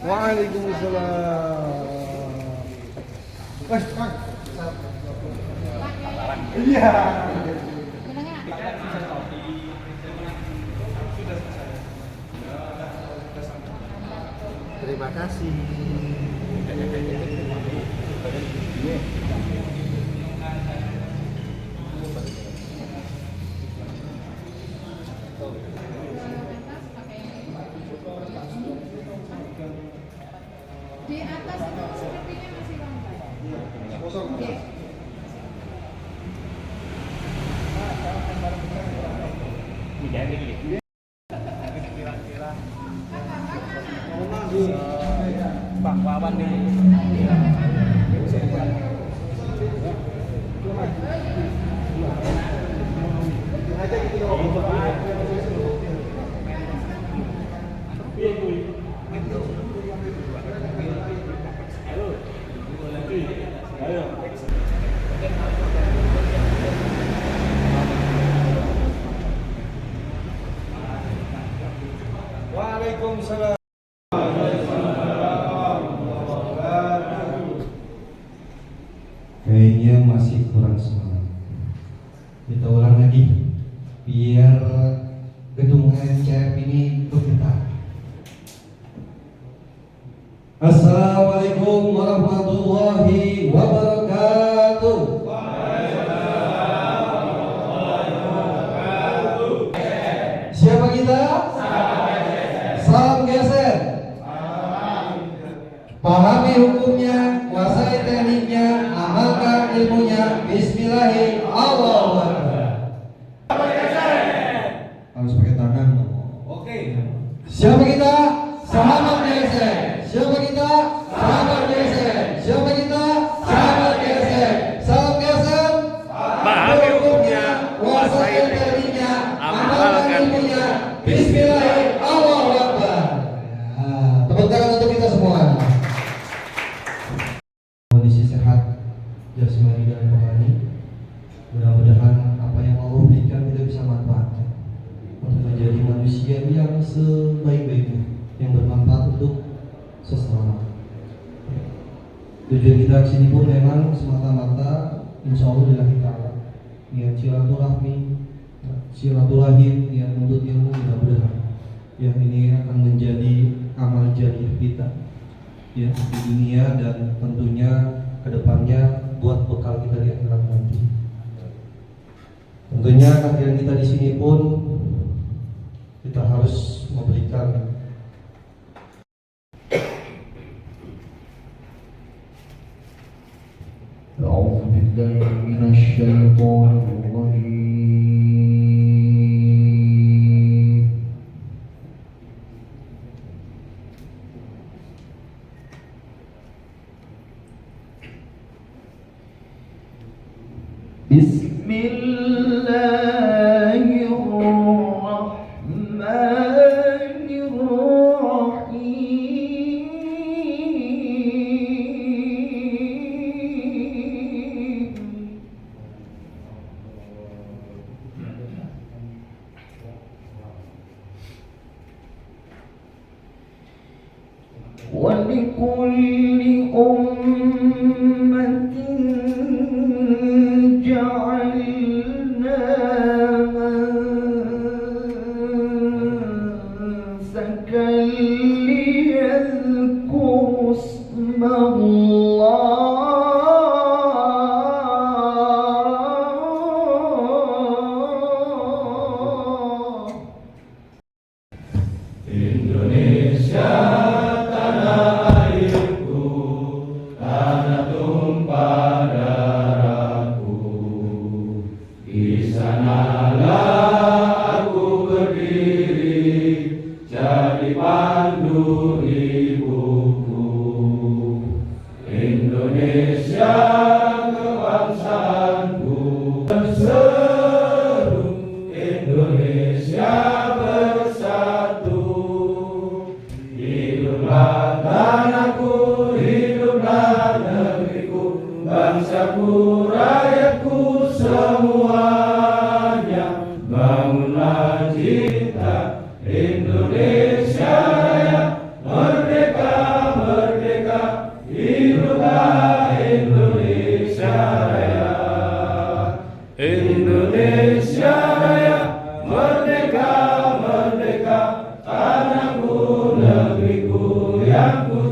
Waalaikumsalam. Iya. Terima kasih. Di atas itu sepertinya masih lantai. Kosong. Bang Wawan nih. Waalaikumsalam. Kayaknya masih kurang semangat. Kita ulang lagi biar gedung NCF ini bergetar. Assalamualaikum warahmatullahi wabarakatuh. Siapa kita? Salam geser. Pahami hukumnya, kuasai tekniknya, amalkan ilmunya. Bismillahirrahmanirrahim. Allahu Akbar. Harus pakai tangan. Oke. Siapa kita? Sahabat geser. Siapa kita? Sahabat geser. Siapa kita? Sahabat geser. Salam geser. Pahami hukumnya, kuasai tekniknya, amalkan ilmunya. Bismillahirrahmanirrahim. Allahu Akbar. Tepuk tangan untuk kita semua. Kondisi sehat jasmani dan rohani. Mudah-mudahan apa yang Allah berikan kita bisa manfaatkan untuk menjadi manusia yang sebaik-baiknya, yang bermanfaat untuk seseorang. Tujuan kita kesini pun memang semata-mata insya Allah lillahi ta'ala, niat silaturahim, niat menuntut ilmu. Mudah-mudahan yang ini akan menjadi amal jariah kita ya di dunia dan tentunya kedepannya buat bekal kita di akhirat nanti. Tentunya kehadiran kita di sini pun kita harus memberikan أعوذ بالله من الشيطان الرجيم بسم الله الرحمن الرحيم ولكل أمة جعلنا منسكا ليذكروا اسم الله. Indonesia tanah airku, tanah tumpah darahku. Di sanalah aku berdiri, jadi pandu ibuku. Indonesia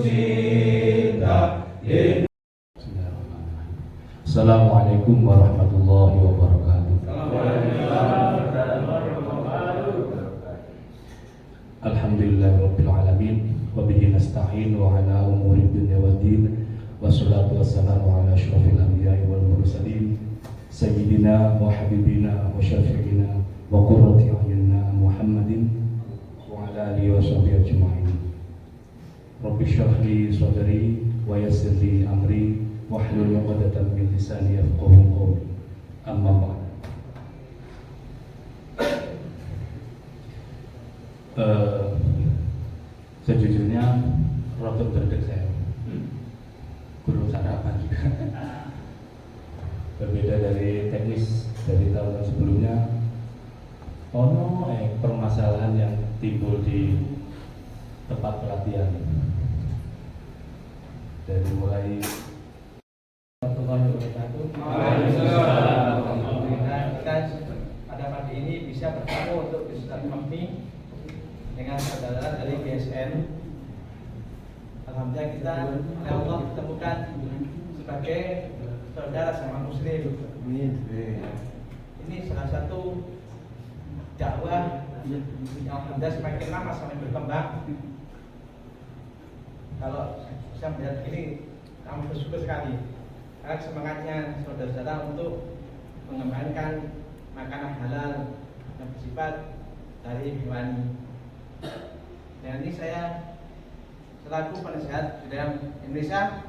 cinta. Assalamualaikum warahmatullahi wabarakatuh. Alhamdulillahirabbil alamin wa bihi nasta'in wa ala umuri dunya waddin wassalatu wassalamu ala asyrafil anbiya'i wal mursalin sayyidina wa habibina wa syafi'ina wa qurrati a'yunina Muhammadin wa ala alihi wa sahbihi ajma'in. Rabbi shrah li sadri wa yassir li amri wahlul 'uqdatam min lisani yafqahu qawli. Amma ba'd. Sejujurnya rotot berdek saya guru sarapan juga berbeda dari teknis dari tahun sebelumnya. Permasalahan yang timbul di tempat pelatihan dari mulai Pada pagi ini bisa bertemu untuk diskusi Mahmi dengan saudara dari BSN. Alhamdulillah kita ya Allah ditemukan sebagai saudara sama muslim. Ini salah satu dakwah yang alhamdulillah semakin lama semakin berkembang. Kalau bisa melihat ini, kami bersyukur sekali karena semangatnya saudara-saudara untuk mengembangkan makanan halal yang bersifat dari hewani. Dan ini saya selaku penasihat di dalam Indonesia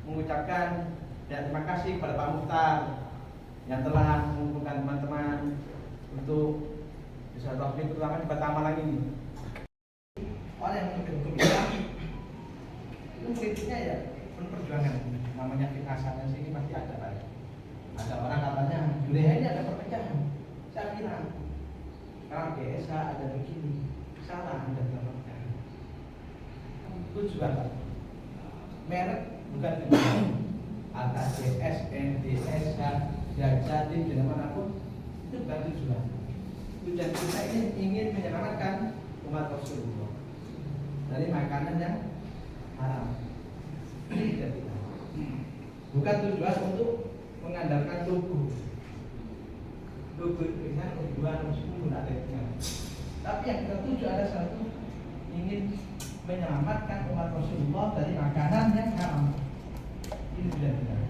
mengucapkan terima kasih kepada Pak Mukhtar yang telah mengumpulkan teman-teman untuk bisa waktu terutama di Batam Malang ini. Orang yang memimpin Islam itu kritiknya ya penuh perjuangan. Namanya fitnah sana sini pasti ada Pak. Ada orang katanya Juleha ini ada perpecahan. Saya bilang kalau GSH ada begini salah Anda perpecahan. Tujuan merek bukan atas GS, NDSH, Jatim dan manapun itu bukan tujuan. Tujuan kita ini ingin menyelamatkan umat Rasulullah dari makanan yang haram. Ini tidak. Bukan tujuan untuk mengandalkan tubuh. Tubuh itu kan tujuan untuk adanya. Tapi yang kita tuju ada satu ingin menyelamatkan umat Rasulullah dari makanan yang haram. Ini sudah benar.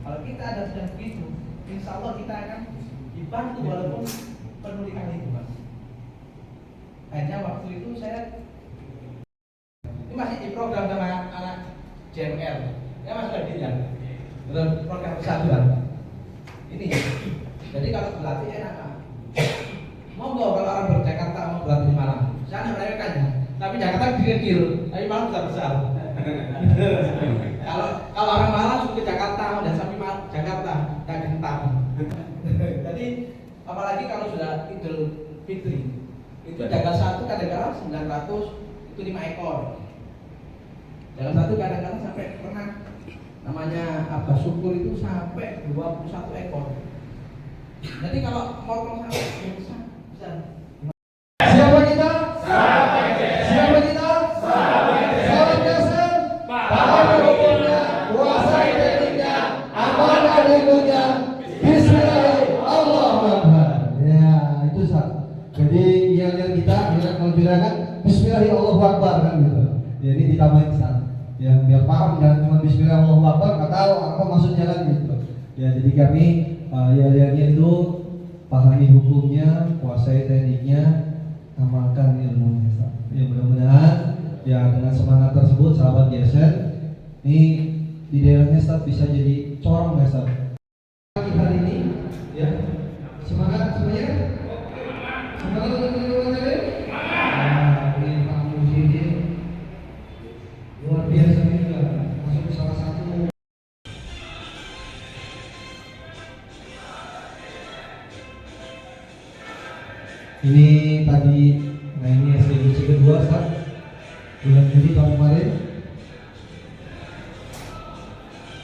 Kalau kita ada sudah begitu, insya Allah kita akan dibantu walaupun penulisan lingkungan. Hanya waktu itu saya ini masih di program sama anak JMR. Ya Mas Radin ya. Dalam program persatuan. Ini. Jadi kalau berlatih enak. Monggo kalau orang berjakarta mau berlatih di Malang. Saya meremehkannya. Tapi Jakarta kecil, tapi Malang besar. Kalau orang Malang suka ke Jakarta dan sapi Jakarta tak gentam. Jadi apalagi kalau sudah Idul Fitri itu jagal satu kadang-kadang 900 itu 5 ekor. Jagal satu kadang-kadang sampai pernah namanya Abah Syukur itu sampai 21 ekor. Jadi kalau potong sampai bisa. Siapa kita? Siapa kita? Salam dasar. Paham hukumnya, kuasai tekniknya, amalkan ilmunya. Bismillahirrahmanirrahim. Ya, itu sah. Jadi yang kita kalau kan Bismillahirrahmanirrahim kan gitu. Jadi ditambahin sah. Ya biar paham jangan cuma Bismillahirrahmanirrahim nggak tahu apa maksudnya kan gitu. Ya jadi kami yang itu pahami hukumnya, kuasai tekniknya, amalkan ilmunya. Ya mudah-mudahan ya dengan semangat tersebut sahabat GSN ini di daerahnya Ustaz bisa jadi corong ya Ustaz. Hari ini ya semangat semuanya. Semangat teman-teman. Ini Pak Mujidin luar biasa juga masuk salah satu. Ini tadi, nah ini SDGC kedua Ustaz, bulan Juli tahun kemarin.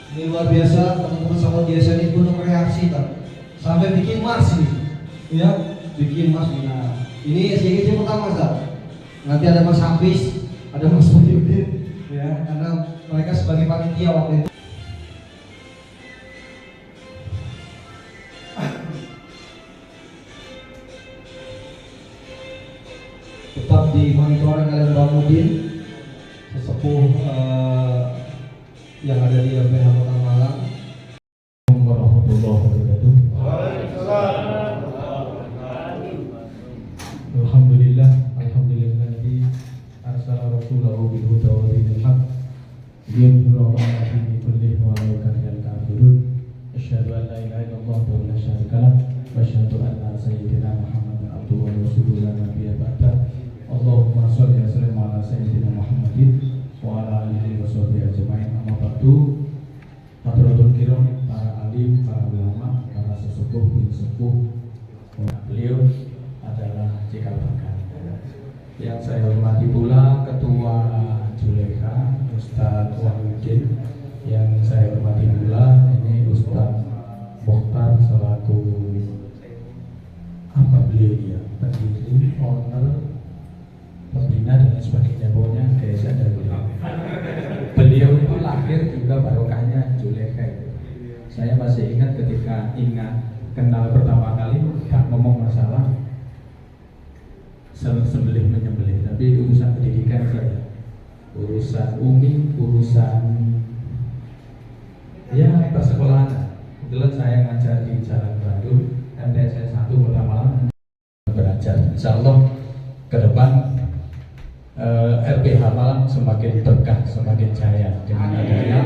Ini luar biasa teman-teman sahabat GSN itu reaksi tak? Sampai bikin mas ya, bikin mas. Nah, ini SDGC pertama Ustaz. Nanti ada Mas Hafiz, ada Mas Muhyudin, panitia waktu itu. Tetap dimonitoring oleh Mbak Mudin, sesepuh yang ada di LPH Kota Malang. Warahmatullahi wabarakatuh. Alhamdulillah, alhamdulillahilladzi arsala rasulahu bil huda wa dinil haq liyudhhirahu 'ala dini kullih wa law karihal kafirun. Asyhadu an la ilaha illallah wa la syarika lah wa asyhadu anna sayyidina Muhammadan abduhu wa rasuluhu la nabiyya ba'da. Allahumma shalli wa sallim ala sayyidina Muhammadin wa ala alihi wa sahbihi ajmain. Amma ba'du. Hadratul kiram, para alim, para ulama, para sesepuh, bin sepuh, beliau adalah cikal bakal. Yang saya hormati pula Ketua Juleha, Ustadz Wahyudin. Yang saya hormati pula ini Ustadz Mokhtar selaku apa beliau ya, pendiri, owner, pembina dan sebagainya, pokoknya desa dari beliau. Beliau itu lahir juga barokahnya Juleha itu. Saya masih ingat ketika kenal pertama kali tak ngomong masalah sembelih menyembelih, tapi urusan pendidikan saja, urusan umi, urusan ya persekolahan. Kebetulan saya ngajar di Jalan Bandung, MTS 1 Kota Malang, belajar. Insya Allah ke depan RPH Malang semakin berkah, semakin jaya dengan adanya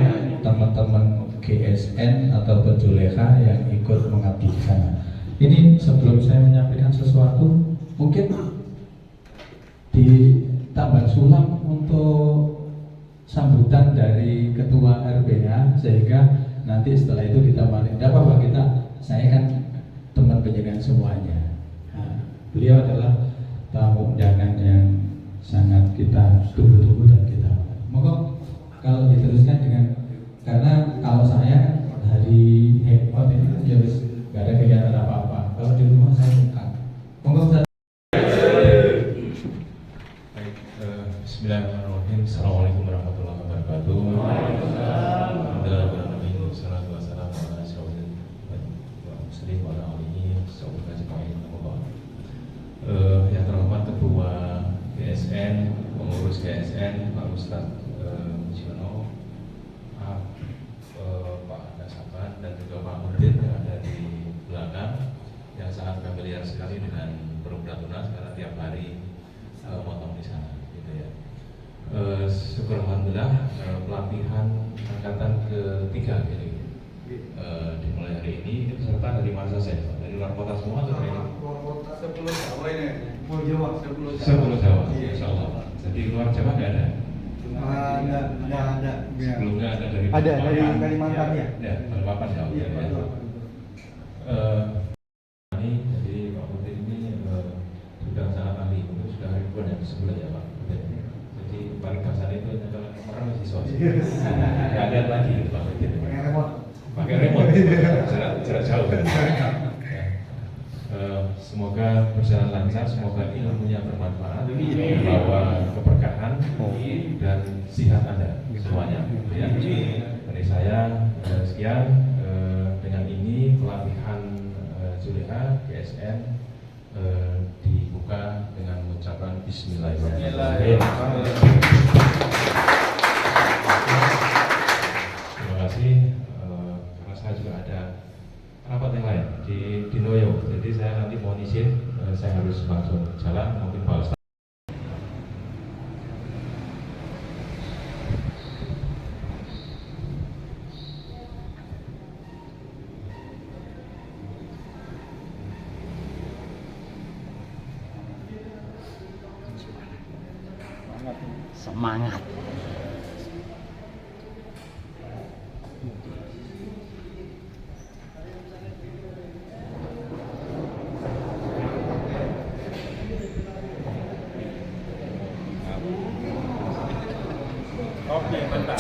teman-teman GSN atau Juleha yang ikut mengabdi di sana. Ini sebelum saya menyampaikan sesuatu, mungkin ditambah sulam untuk sambutan dari Ketua RPH, sehingga nanti setelah itu kita balik. Tidak apa-apa, saya kan teman penjagaan semuanya. Nah, beliau adalah tamu undangan yang sangat kita tunggu-tunggu dan kita moga kalau diteruskan dengan, karena kalau saya hari hangout ini ya wis gak ada kegiatan apa-apa. Kalau di rumah saya suka moga. Baik, bismillahirrahmanirrahim. Assalamualaikum warahmatullahi wabarakatuh. Alhamdulillah, salatu wassalamu ala asyrofil muslimin wa ala alihi wa sahbihi. Yang terhormat Ketua GSN, pengurus GSN, Pak Ustadz Siono, Pak Dasaban, dan juga Pak Mudin yang ada di belakang, yang sangat familiar sekali dengan Perumda Tunas karena tiap hari motong di sana, gitu ya. Syukur alhamdulillah, pelatihan angkatan ketiga ini dimulai hari ini peserta dari mana saja? Dari luar kota semua atau dari luar kota? 10 Jawa ini. 10 Jawa, insya Allah. Jadi luar Jawa nggak ada? Nggak ada. Sebelumnya ada dari Kalimantan ya. Ya, Balikpapan ya. Iya, betul. Ini jadi Pak Putri ini sudah sangat ahli, itu sudah ribuan ya sebulan ya Pak Putri. Jadi paling kasar itu adalah orang siswa. Nggak ada lagi gitu Pak Putri. Pakai remote, jarak jauh. Semoga berjalan lancar, semoga ilmunya bermanfaat, membawa keberkahan dan sihat Anda semuanya. Ya. Dari saya sekian. Dengan ini pelatihan Juleha GSN dibuka dengan mengucapkan Bismillahirrahmanirrahim. Terima kasih. Karena saya juga ada rapat yang lain di Noyo, jadi saya nanti mohon izin, saya harus langsung jalan, mungkin Pak Ustadz. Semangat. Oke, mantap.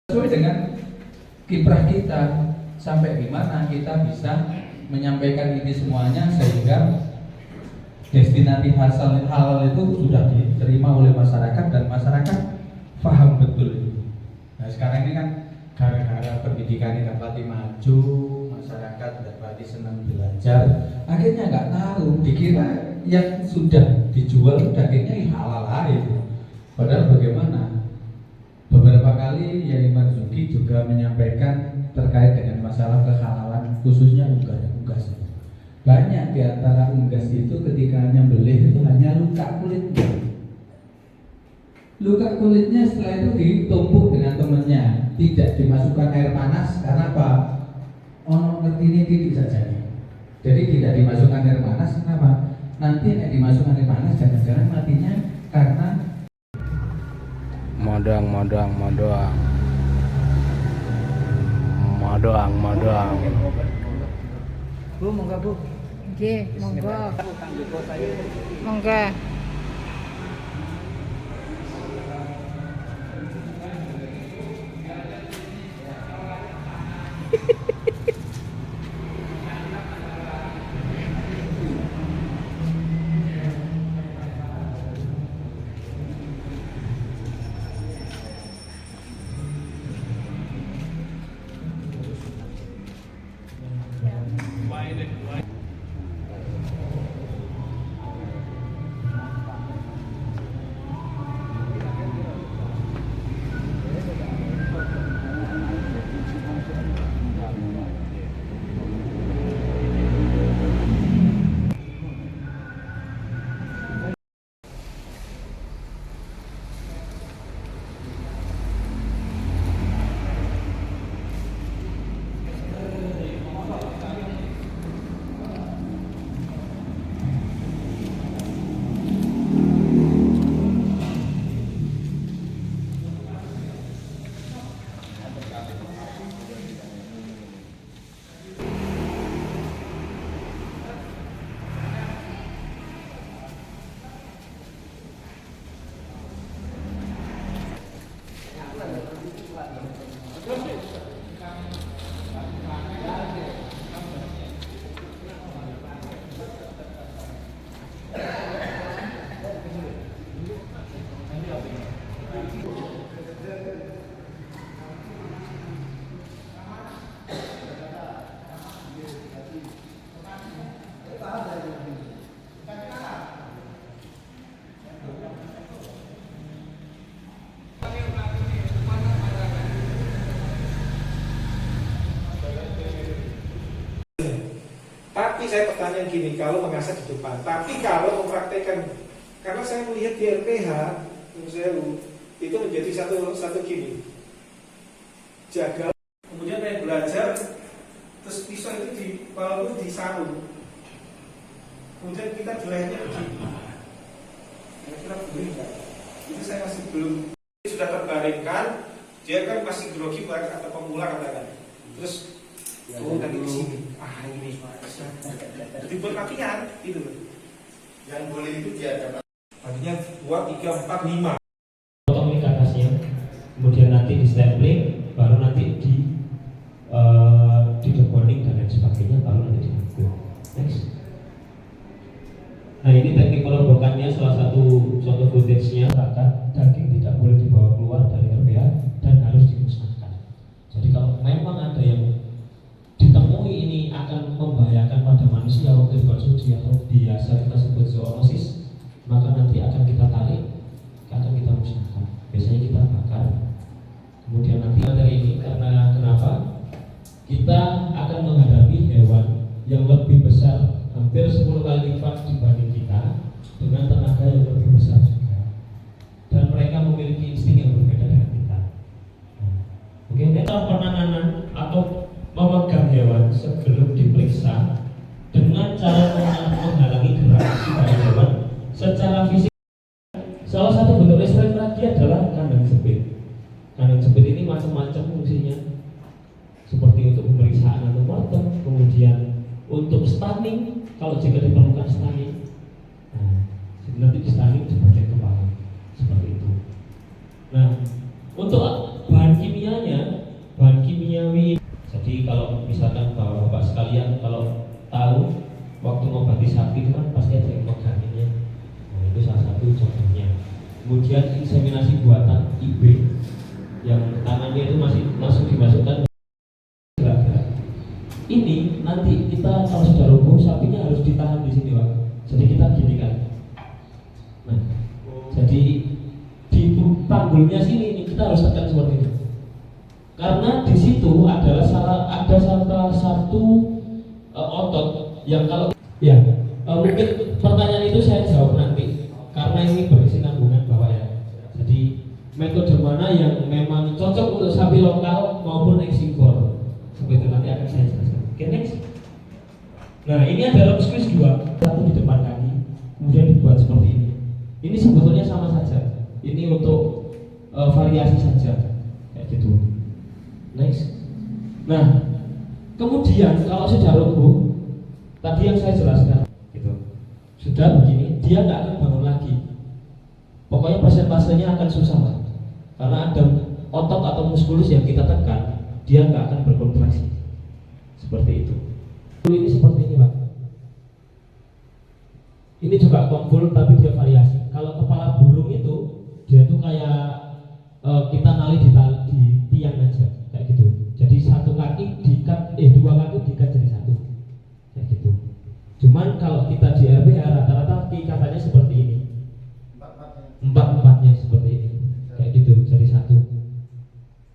Sesuai dengan kiprah kita, sampai gimana kita bisa menyampaikan ini semuanya sehingga destinasi halal itu sudah diterima oleh masyarakat dan masyarakat paham betul itu. Nah sekarang ini kan gara-gara pendidikan ini dapat maju, masyarakat dapat senang belajar, akhirnya nggak tahu, dikira yang sudah dijual dagingnya halal aja. Padahal bagaimana? Beberapa kali Yai Marzuki juga menyampaikan terkait dengan masalah kehalalan khususnya unggas. Banyak di antara unggas itu ketika nyembelih itu hanya luka kulitnya. Luka kulitnya setelah itu ditumpuk dengan temennya, tidak dimasukkan air panas karena apa? Ono ngerti ini titik saja. Jadi tidak dimasukkan air panas kenapa? Nanti dimasukkan air panas jangan-jangan matinya karena Madang. Bu, monggo Bu. Nggih, monggo. Monggo. Tapi saya pertanyaan gini, kalau mengasah di depan, tapi kalau mempraktekkan, karena saya melihat di LPH, itu menjadi satu gini, jaga, kemudian saya belajar, terus pisau itu walaupun di sarung, kemudian kita di lehernya begini, kira-kira begini enggak? Itu saya masih belum, sudah terbaringkan, dia kan masih grogi atau pemula katakan, terus turun lagi di sini, ini, jadi buat latihan, itu yang boleh itu dia dapat, artinya 2, 3, 4, 5. Potong atasnya, kemudian nanti di stapling, baru nanti di deboning dan lain sebagainya, baru nanti dilakukan. Next. Nah ini teknik perobokannya, salah satu footage-nya, daging tidak boleh dibawa keluar dari RPH dan harus dimusnahkan. Jadi kalau memang ada yang ditemui ini akan membahayakan pada manusia waktu dikonsumsi atau biasa kita sebut zoonosis, maka nanti akan kita tarik, akan kita musnahkan. Biasanya kita bakar. Kemudian nanti dari ini karena kenapa? Kita akan lebih besar, hampir 10 kali lipat dibanding kita, dengan tenaga yang lebih besar juga. Dan mereka memiliki insting yang berbeda dengan kita. Oke, penanganan atau memegang hewan sebelum diperiksa dengan cara menghalangi gerak dari hewan secara fisik. Salah satu bentuk restrain tadi adalah kandang jepit. Kandang jepit ini macam-macam fungsinya, seperti untuk pemeriksaan antemortem, kemudian untuk stunning kalau jika diperlukan stunning. Nah, nanti di stunning di bagian kepala seperti itu. Nah, untuk bahan kimianya, bahan kimiawi. Jadi kalau misalkan bapak sekalian kalau tahu waktu ngobati sapi itu kan pasti ada yang meganginnya. Nah, itu salah satu contohnya. Kemudian inseminasi buatan IB yang tangannya itu masih dimasukkan gerak-gerak. Ini nanti kita kalau sudah roboh sapinya harus ditahan di sini, Pak. Jadi kita gini kan. Nah, jadi di panggulnya sini ini kita harus tekan seperti ini. Karena di situ adalah salah satu otot yang kalau ya mungkin pertanyaan itu saya jawab nanti karena ini berkesinambungan Bapak ya. Jadi metode mana yang memang cocok untuk sapi lokal maupun ekspor, seperti itu nanti akan saya jelaskan. Oke, next. Nah, ini adalah squeeze 2, satu di depan kaki, kemudian dibuat seperti ini. Ini sebetulnya sama saja. Ini untuk variasi saja, kayak gitu. Next. Nah, kemudian kalau sudah roboh, tadi yang saya jelaskan, gitu. Sudah begini, dia nggak akan bangun lagi. Pokoknya persentasenya akan susah lah, karena ada otot atau muskulus yang kita tekan, dia nggak akan berkontraksi. Seperti itu. Ini seperti ini, Pak. Ini juga konvul tapi dia variasi. Kalau kepala burung itu, dia tuh kayak kita nali di tiang aja, kayak gitu. Jadi satu kaki diikat, dua kaki diikat jadi satu, kayak gitu. Cuman kalau kita di RBH rata-rata keikatannya seperti ini. Empat-empatnya seperti ini, kayak gitu, jadi satu.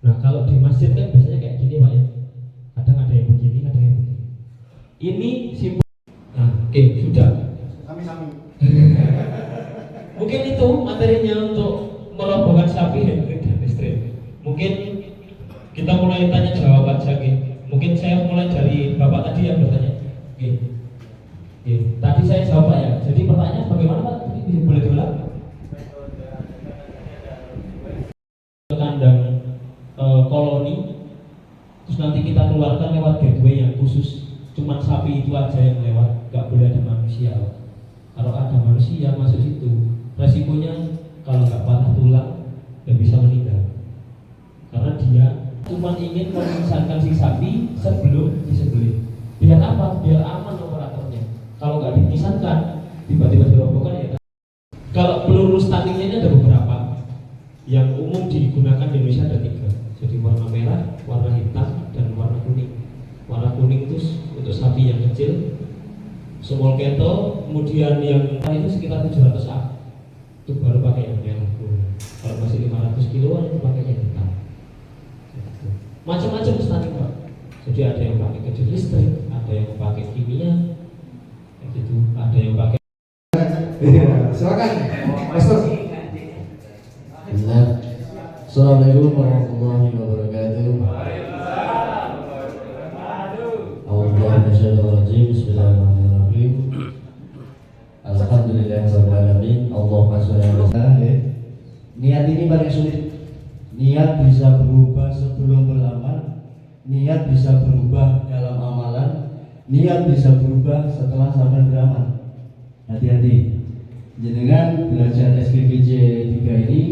Nah, kalau di masjid kan biasanya kayak gini, Pak ya. Kadang ada yang begini, kadang yang begini. Ini simpel. Nah, oke, sudah. Mungkin itu materinya untuk merobohkan sapi handling dan restrain. Mungkin kita mulai tanya jawab aja, mungkin saya mulai dari Bapak tadi yang bertanya. Tadi saya jawab Pak ya. Jadi pertanyaan bagaimana Pak? Boleh diulang? Kandang koloni, terus nanti kita keluarkan lewat gateway yang khusus. Cuman sapi itu aja yang lewat, nggak boleh ada manusia. Kalau ada manusia masuk situ, resikonya kalau nggak patah tulang, nggak bisa meninggal. Karena dia cuma ingin memisahkan si sapi sebelum disembelih. Biar apa? Biar aman operatornya. Kalau nggak dipisahkan, tiba-tiba dirobohkan ya. Kalau peluru stuntingnya ini ada beberapa. Yang umum digunakan di Indonesia ada 3. Jadi warna merah, warna hitam, dan warna kuning. Warna kuning itu untuk sapi yang kecil, small cattle, kemudian yang itu sekitar 700 A. Itu baru pakai yang merah. Kalau masih 500 kiloan itu pakai yang hitam. Macam-macam stunting Pak. Jadi ada yang pakai kejut listrik, ada yang pakai kimia, kayak gitu. Ada yang pakai. Silakan, Pastor. Assalamualaikum warahmatullahi wabarakatuh. Bismillahirrahmanirrahim. Alhamdulillahirabbil alamin. Allahumma shalli ala sayyidina. Niat ini paling sulit. Niat bisa berubah sebelum beramal, niat bisa berubah dalam amalan, niat bisa berubah setelah sampai beramal. Hati-hati. Jenengan belajar SPPJ 3 ini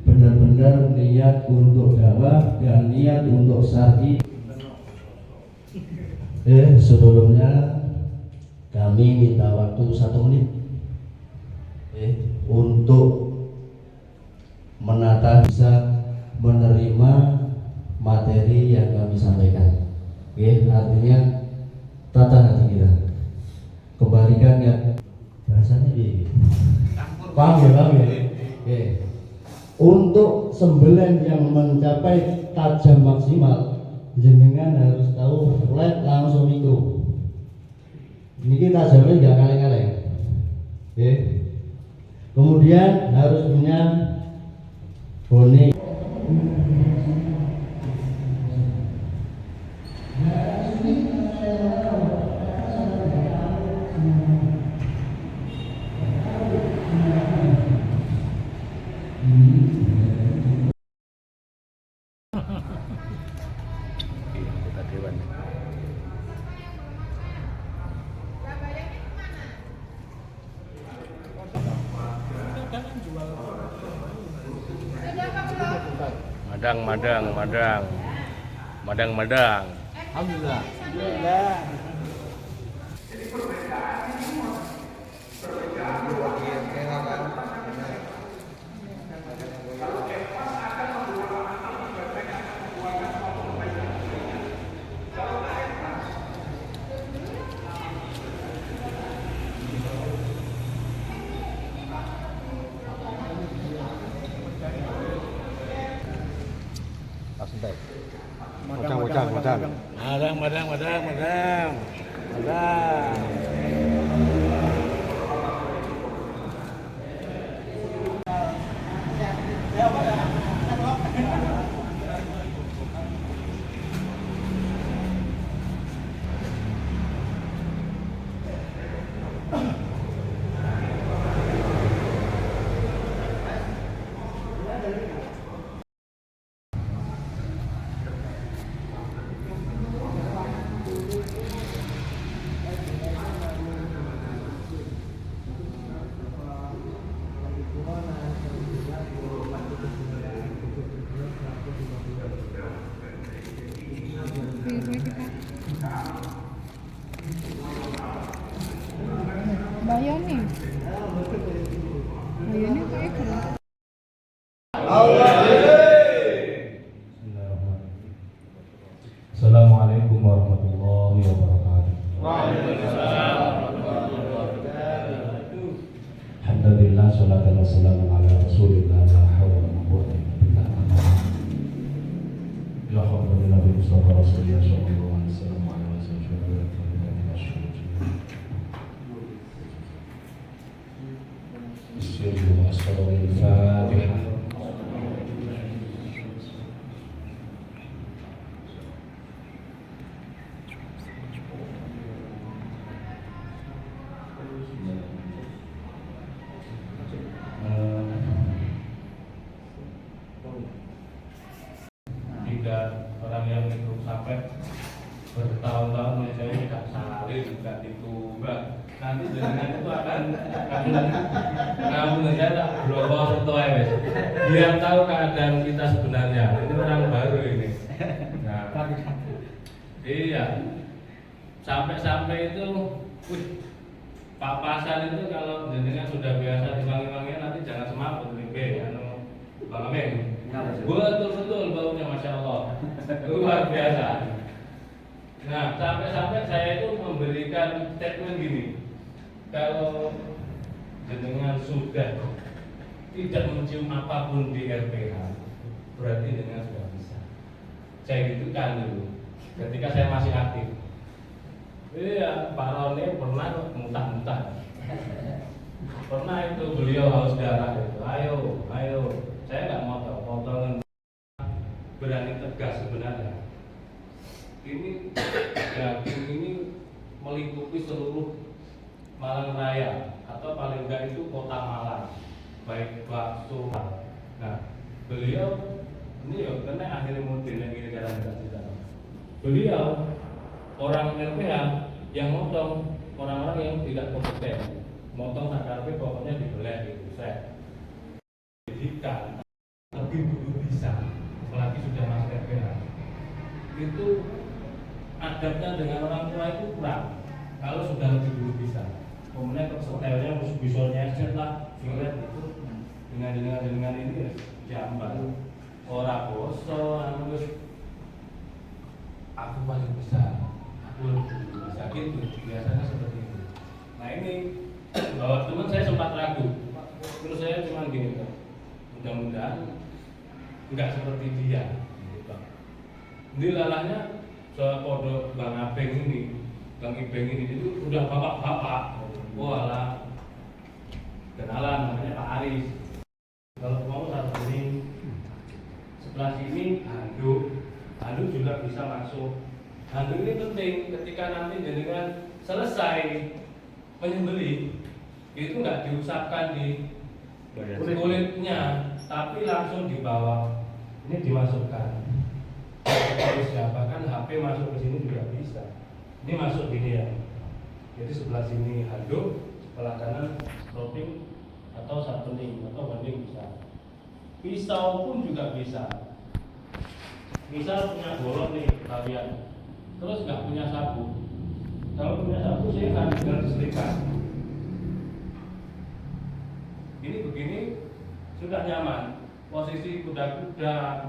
benar-benar niat untuk dakwah dan niat untuk syar'i. Sebelumnya kami minta waktu 1 menit untuk menata, bisa menerima materi yang kami sampaikan. Artinya tata hati kita, kembalikan ya bahasanya paham ya. Untuk sembelih yang mencapai tajam maksimal, jenengan harus tahu flat langsung mikro. Ini kita jamin nggak kaleng-kaleng. Oke. Kemudian harus punya bonek. Madang. Alhamdulillah. Madang. Bayani kayak keren. Assalamualaikum warahmatullahi wabarakatuh. Alhamdulillah, salatu wassalamu ala rasulillah, la hawla wa la quwwata illa billah. Ya hadratin Nabi Mustafa Rasulullah sallallahu alaihi wasallam wa ala alihi wa Bismillahirrahmanirrahim. Tidak orang yang itu sampai bertahun-tahun saya tidak salin, tidak ditubah. Nanti dengan itu akan namun saya tak berubah setua ya, biar tahu keadaan kita sebenarnya. Ini orang baru ini. Nah, iya. Sampai-sampai itu, Pak Pasan itu kalau jenengan sudah biasa diwangi-wangian nanti jangan semaput nih, Bang Ameng. Betul baunya, masya Allah, luar biasa. Nah, sampai-sampai saya itu memberikan statement gini, kalau jenengan sudah tidak mencium apapun di RPH, berarti jenengan sudah bisa. Saya gitu kan dulu, ketika saya masih aktif. Iya, Pak Roni pernah muntah-muntah. Pernah itu beliau haus darah itu, ayo. Saya nggak mau tahu, potongan berani tegas sebenarnya. Ini daging ini melingkupi seluruh Malang Raya atau paling enggak itu kota Malang, baik bakso. Nah, beliau ini ya karena akhirnya mungkin yang ini gara-gara beliau orang RPH yang motong orang-orang yang tidak kompeten, motong sakarpe pokoknya dibelah gitu, saya. Jika lebih dulu bisa, apalagi sudah masuk RPH, itu adabnya dengan orang tua itu kurang. Kalau sudah lebih dulu bisa, kemudian setelnya visualnya set lah, silet itu dengan ini jamban, orang bosok, terus aku paling bisa, aku lebih dulu bisa gitu, biasanya seperti itu. Nah ini bahwa teman saya sempat ragu, terus saya cuma gini, mudah-mudahan enggak seperti dia. Ini lalahnya soal kode Bang Apeng ini Bang Ibeng ini itu udah bapak-bapak. Walah, kenalan namanya Pak Aris. Kalau mau saat ini sebelah sini handuk juga bisa masuk. Handuk ini penting ketika nanti jenengan selesai menyembelih, itu nggak diusapkan di kulitnya, tapi langsung dibawa. Ini dimasukkan. Harusnya bahkan HP masuk ke sini juga bisa. Ini masuk gini ya. Jadi sebelah sini handuk, sebelah kanan roping atau sarpening atau banding bisa. Pisau pun juga bisa. Misal punya golok nih kalian, terus nggak punya sapu. Kalau punya sapu saya kan tinggal diselipkan. Ini begini sudah nyaman. Posisi kuda-kuda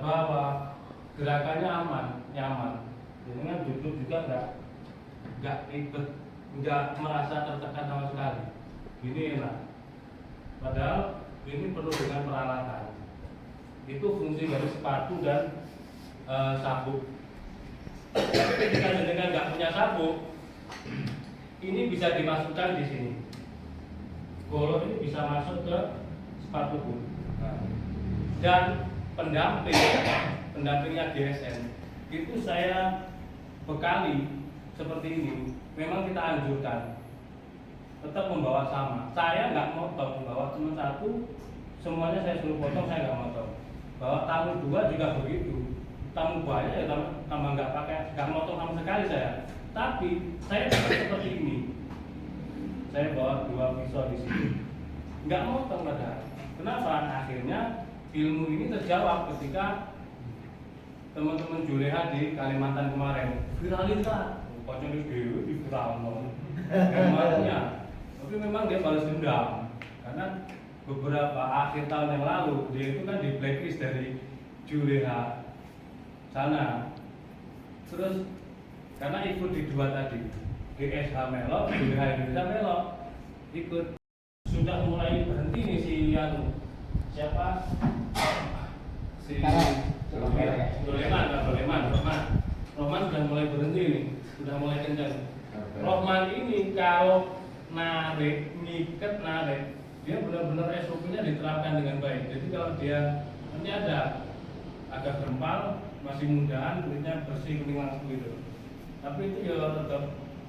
bawah, gerakannya aman, nyaman. Dengan duduk juga nggak ribet, nggak merasa tertekan sama sekali. Ini enak. Padahal ini perlu dengan peralatan. Itu fungsi dari sepatu dan sabuk. Tapi ketika jenengan nggak punya sabuk, ini bisa dimasukkan di sini. Golok ini bisa masuk ke sepatu pun. Dan pendampingnya DSN itu saya bekali seperti ini. Memang kita anjurkan tetap membawa sama. Saya nggak motong, membawa cuma satu, semuanya saya suruh potong, saya nggak motong. Bawa tamu dua juga begitu. Tamu banyak ya tambah nggak motong sama sekali saya. Tapi saya seperti ini. Saya bawa 2 pisau di sini, nggak motong padahal. Kenapa? Akhirnya ilmu ini terjawab ketika teman-teman Juleha di Kalimantan kemarin viralin kan, pocong di viral emangnya. Tapi memang dia balas dendam karena beberapa akhir tahun yang lalu dia itu kan di blacklist dari Juleha sana. Terus karena ikut di 2 tadi, DSH Melok, Juleha Indonesia Melok ikut, sudah mulai berhenti nih si siapa? Si Rohman sudah mulai berhenti nih, sudah mulai kencang. Rohman ini kalau narik, ngikat narik, dia benar-benar SOP-nya diterapkan dengan baik. Jadi kalau dia nanti ada agak gempal, masih mudaan, kulitnya bersih kuning langsung gitu. Tapi itu ya tetap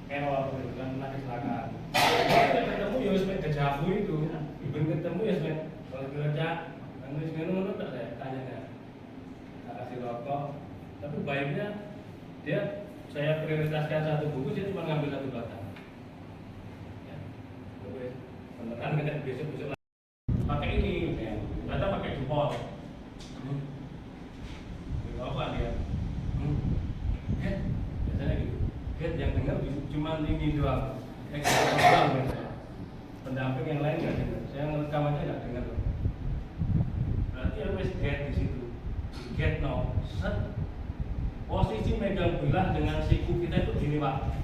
error gitu kan, kena kecelakaan. Kalau ketemu ya seperti dejavu itu, even ketemu ya seperti kalau kerja, nulis minum tak saya tanya tak kasih rokok. Tapi baiknya dia saya prioritaskan satu buku, saya cuma ngambil 1 batang. Ya, beneran kita besok lagi. Pakai ini, ya. Ternyata pakai jempol. Apa dia? Biasanya gitu. Yang dengar cuma ini doang. Pendamping yang lain nggak dengar. Saya ngerekam aja nggak dengar. Berarti harus get di situ. Get no. Set. Posisi megang bilah dengan siku kita itu gini Pak.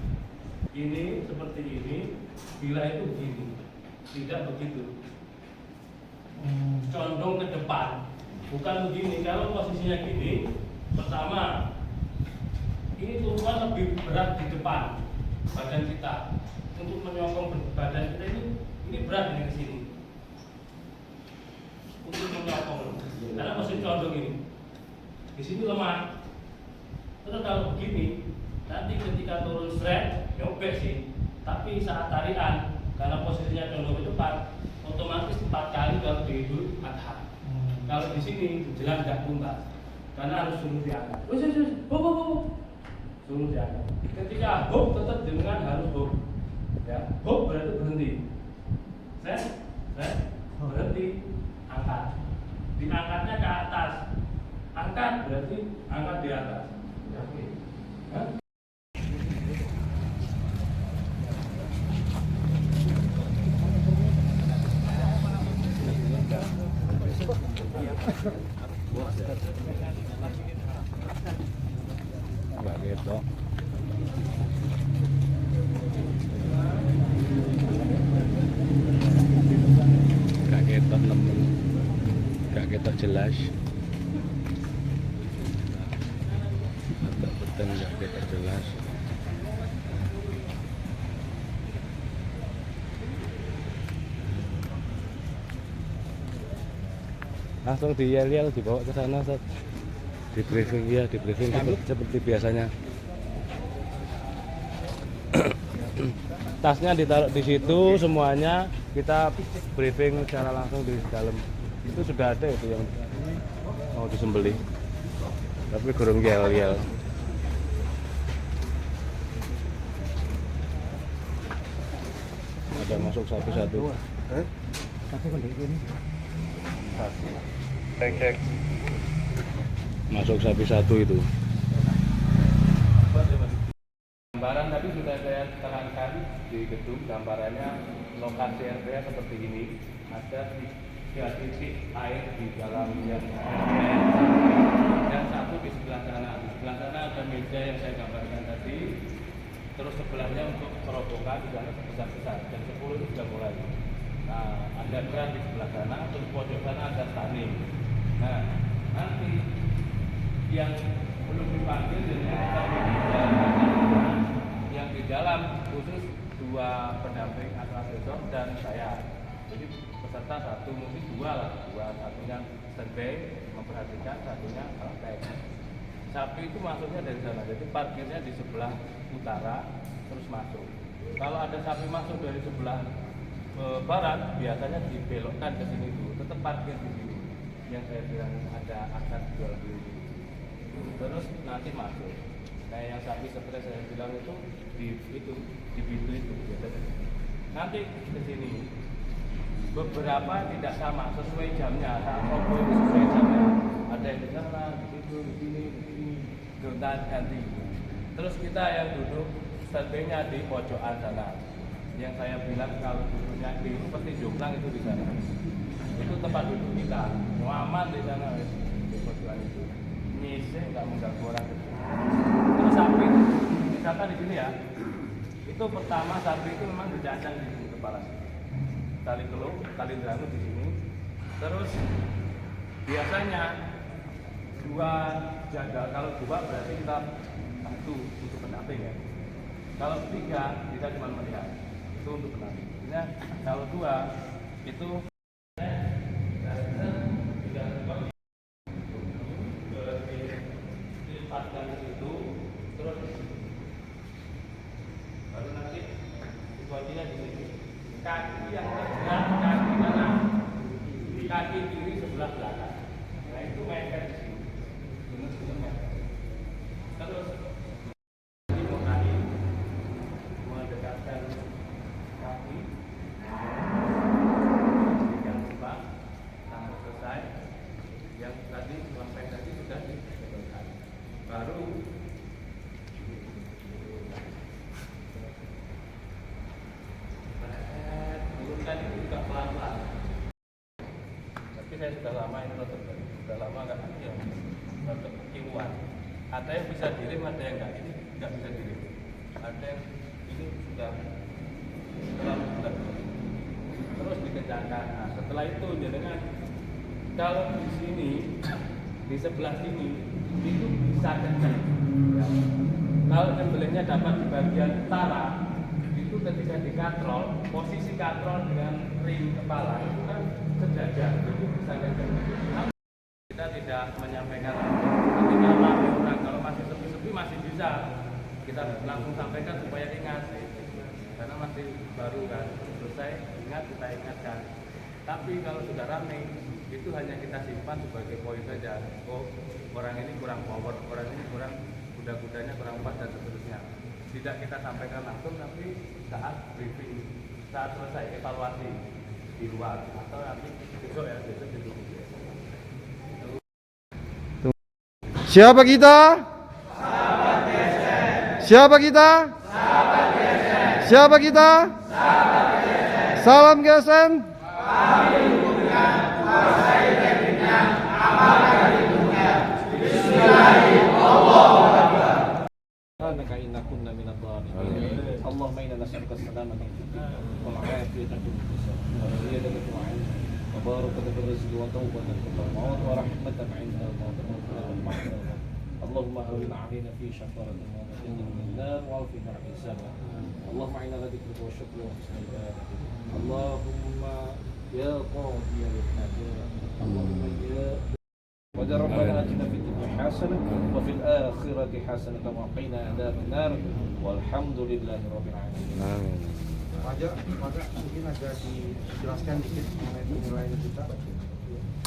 Ini seperti ini, bilah itu begini. Tidak begitu. Condong ke depan. Bukan begini. Kalau posisinya gini, pertama ini turunan lebih berat di depan badan kita. Untuk menyokong badan kita ini berat ini ke sini. Untuk menyokong. Karena masih condong ini. Di sini lemah. Terus kalau begini, nanti ketika turun straight, nyobek sih. Tapi saat tarian, karena posisinya condong ke depan, otomatis 4 kali kalau di Idul Adha. Kalau di sini jelas nggak tuntas, karena harus suruh diangkat. Suruh diangkat. Ketika hop tetap dengan harus hop. Ya, hop berarti berhenti. Set, berhenti, angkat. Diangkatnya ke atas. Angkat berarti angkat di atas. Hah? Nggak gitu. Nggak gitu temen. Nggak gitu jelas. Atau betul nggak gitu jelas. Langsung diyel-yel dibawa ke sana, Ustaz. Di briefing ya, di briefing seperti biasanya. Tasnya ditaruh di situ semuanya, kita briefing secara langsung di dalam. Itu sudah ada itu yang mau disembelih. Tapi kurang yel-yel. Ada masuk satu-satu. Cek. Masuk satu-satu itu. Gambaran tadi sudah saya terangkan di gedung, gambarannya lokasi RPA seperti ini. Ada 3 titik air di dalam yang dan satu di sebelah sana. Di sebelah sana ada meja yang saya gambarkan tadi. Terus sebelahnya untuk perobokan juga besar-besar. Jam 10 itu sudah mulai. Nah, ada keran di sebelah sana, terus pojok sana ada stunning. Nah, nanti yang belum dipanggil yang di dalam khusus 2 pendamping asesor dan saya. Jadi peserta 1, mungkin 2 lah, 2, satunya standby memperhatikan, satunya praktek. Sapi itu masuknya dari sana, jadi parkirnya di sebelah utara terus masuk. Kalau ada sapi masuk dari sebelah barat, biasanya dibelokkan ke sini dulu, tetap parkir di sini. Yang saya bilang ada akad jual beli. Terus nanti masuk. Kayak yang sapi seperti saya bilang itu di pintu itu biasanya. Nanti ke sini. Beberapa tidak sama sesuai jamnya. Toko itu sesuai jamnya. Ada yang di sana, di situ, di sini, ganti. Terus kita yang duduk standby-nya di pojokan sana. Yang saya bilang kalau duduknya di itu pasti jomplang itu di sana. Itu tempat duduk kita. Aman di sana di pojokan itu. Nyise nggak mengganggu orang. Terus sapi misalkan di sini ya. Itu pertama sapi itu memang dicacang di sini kepala. Tali keluh, tali dranu di sini. Terus biasanya 2 jaga, kalau 2 berarti kita 1 untuk pendamping ya. Kalau 3 kita cuma melihat, itu untuk pendamping. Nah, kalau 2 itu ditempatkan di situ, terus baru nanti dikuncinya di sini. Kaki yang tegak, kaki kanan, kaki kiri sebelah belakang. Nah itu mainkan di sini. Terus dimulai mendekatkan kaki, yang sebab sampai selesai. Yang tadi sampai tadi sudah disebutkan. Baru turunkan itu juga pelan-pelan. Tapi saya sudah lama ini sudah lama nggak yang kiluan. Ada yang bisa dirim, ada yang nggak bisa dirim. Ada yang ini sudah terlalu bulat. Terus dikencangkan. Nah, setelah itu jenengan kalau di sini di sebelah sini itu bisa kencang. Ya. Kalau nyembelihnya dapat di bagian utara, itu ketika dikatrol, posisi katrol dengan ring kepala itu kan sejajar, jadi bisa kencang. Kita tidak menyampaikan ketika ramai orang, kalau masih sepi-sepi masih bisa kita langsung sampaikan supaya ingat, karena masih baru kan, selesai ingat kita ingatkan. Tapi kalau sudah ramai itu hanya kita simpan sebagai poin saja. Oh, orang ini kurang power, orang ini kurang kuda-kudanya kurang pas dan seterusnya. Tidak kita sampaikan langsung, tapi saat briefing, saat selesai evaluasi di luar atau nanti besok ya besok di luar. Siapa kita? Siapa kita? Siapa kita? Salam GSM. اللهم إنا نسألك السلامة والعافية في الجسد والعيادة في العلم وباركة في الرزق وتوبة في الموت ورحمة عند الموت اللهم أهون علينا في شفرة ونجنا من النار وعافنا عن حسابنا اللهم أعنا على ذكرك وشكرك وحسن عبادتك اللهم وجعل ربنا آتنا في الدنيا حسنة وفي الآخرة حسنة وقنا عذاب النار والحمد لله رب العالمين. Pajak mungkin ada dijelaskan dikit mengenai nilai kita.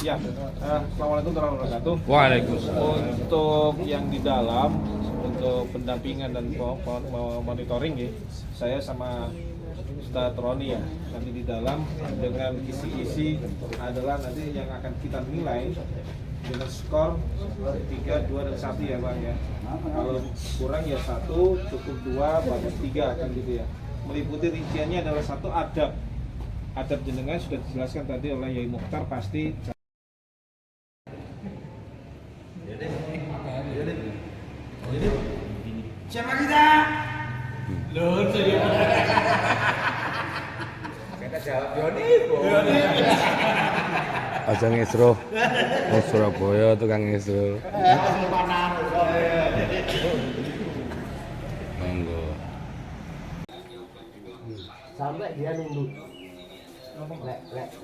Ya, assalamualaikum warahmatullahi wabarakatuh. Waalaikumsalam. Untuk yang di dalam, untuk pendampingan dan monitoring ya, saya sama Ustadz Roni ya. Nanti di dalam dengan kisi-kisi adalah nanti yang akan kita nilai dengan skor 3, 2, dan 1 ya Bang ya. Kalau kurang ya 1, cukup 2, bagus 3 kan gitu ya. Meliputi rinciannya adalah 1 adab. Adab jenengan sudah dijelaskan tadi oleh Yai Mukhtar pasti. Siapa kita? Kita jawab Joni. Aja ngesro. Wong Surabaya tukang ngesro. Monggo. Sampai dia nunduk.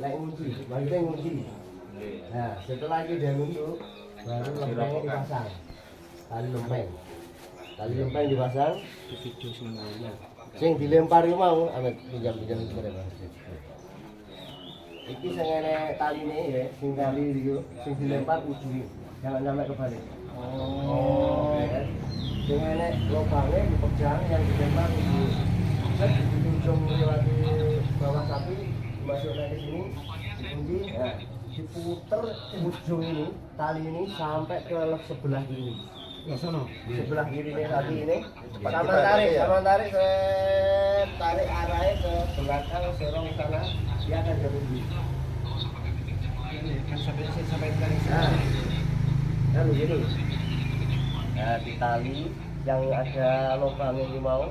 Lek ngunci, baliknya ngunci. Nah, setelah itu dia nunduk, baru lempengnya dipasang. Tali lempeng dipasang. Sing dilempar itu mau, amet pinjam kepada Mas. Iki sing enek taline ya, sing tali iki, sing dilempar ujung. Jangan sampai kebalik. Oh. Sing enek lubangnya dipegang yang dilempar ujung. Set di ujung lewati bawah sapi, masuknya ke sini, dikunci, ya, diputer ujung ini, tali ini sampai ke sebelah kiri. Sebelah kiri ini tadi ini, sama tarik, tarik arahnya ke belakang, serong sana, dia akan jatuh dulu. Kan sampai tadi. Nah, begini. Nah, di tali yang ada lubangnya ini mau,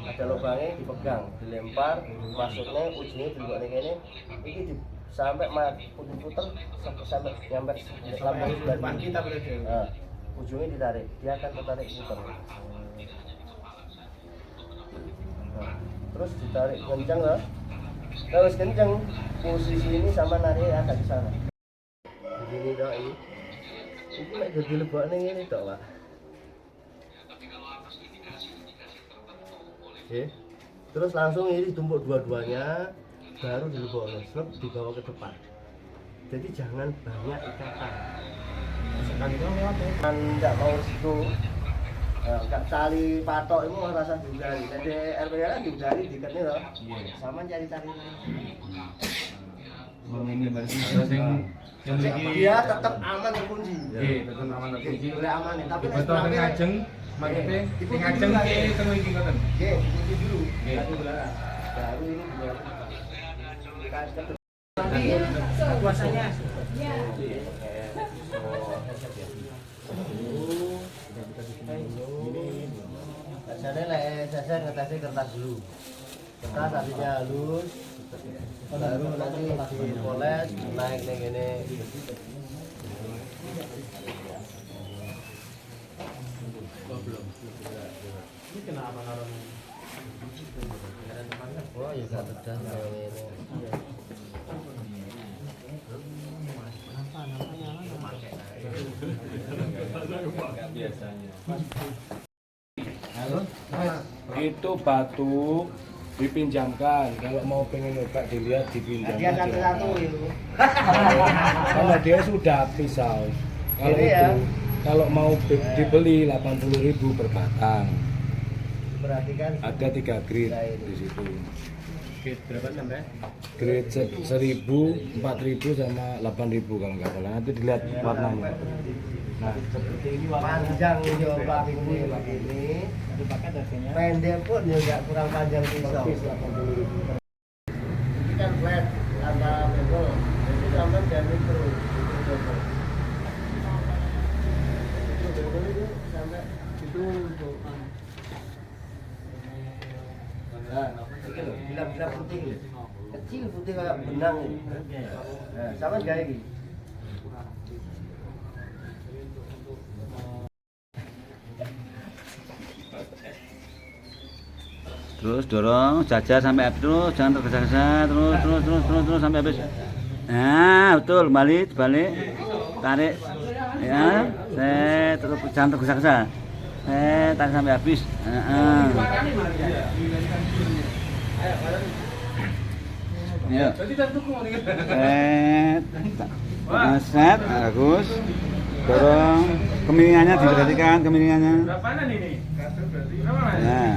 ada lubangnya dipegang, dilempar, masuknya ujungnya dulu ini, ini sampai puter sampai nyampe lambung sebelah Kita boleh ujungnya ditarik, dia akan tertarik putar. Nah, terus ditarik kencang lah, terus kencang, posisi ini sama narik agak ke sana. Begini dok ini mek jadi lebokne ini dok Pak. Oke. Terus langsung ini ditumpuk dua-duanya, baru dilebokne, dibawa ke depan. Jadi jangan banyak ikatan. Sekali itu kan tidak mau situ, nggak tali patok itu rasa dihindari. Jadi RPH kan dihindari dikatnya loh, sama cari-cari. Dia tetap aman terkunci. Tetap aman terkunci. Boleh aman ya, tapi betul ngajeng, maksudnya ngajeng ke tengah iki ngoten. Oke, kunci dulu. Nanti belara. Baru ini buat Tapi puasanya. Ya. Biasanya saya ngetesnya kertas dulu. Kertas habisnya halus, baru nanti dipoles, naik nih gini. Ini kenapa naruhnya? Oh ya satu dan ini. Itu batu dipinjamkan, kalau mau pengen nyoba dilihat dipinjamkan. Dia satu-satu itu. Kalau dia sudah pisau, kalau Ini itu ya. kalau mau dibeli 80.000 per batang. Berarti kan Ada 3 grade di situ. Grade berapa sampai? Grade 1.000, 4.000 sama 8.000 kalau nggak salah. Nanti dilihat warnanya. Nah, seperti ini panjang nyoba ini begini. Pendek pun ya nggak kurang panjang pisau. Ini kan flat tanpa bezel, jadi sampai dan mikro. Itu sampai itu nah, bilang putih, kecil putih kayak benang ini. Nah, sama kayak gini. Terus dorong, jajar sampai habis, terus jangan tergesa-gesa, terus sampai habis. Nah, betul, balik, tarik, ya, terus jangan tergesa-gesa, tarik sampai habis. Ya, set, bagus. Dorong, kemiringannya diperhatikan, kemiringannya. Berapaan ini? Nah.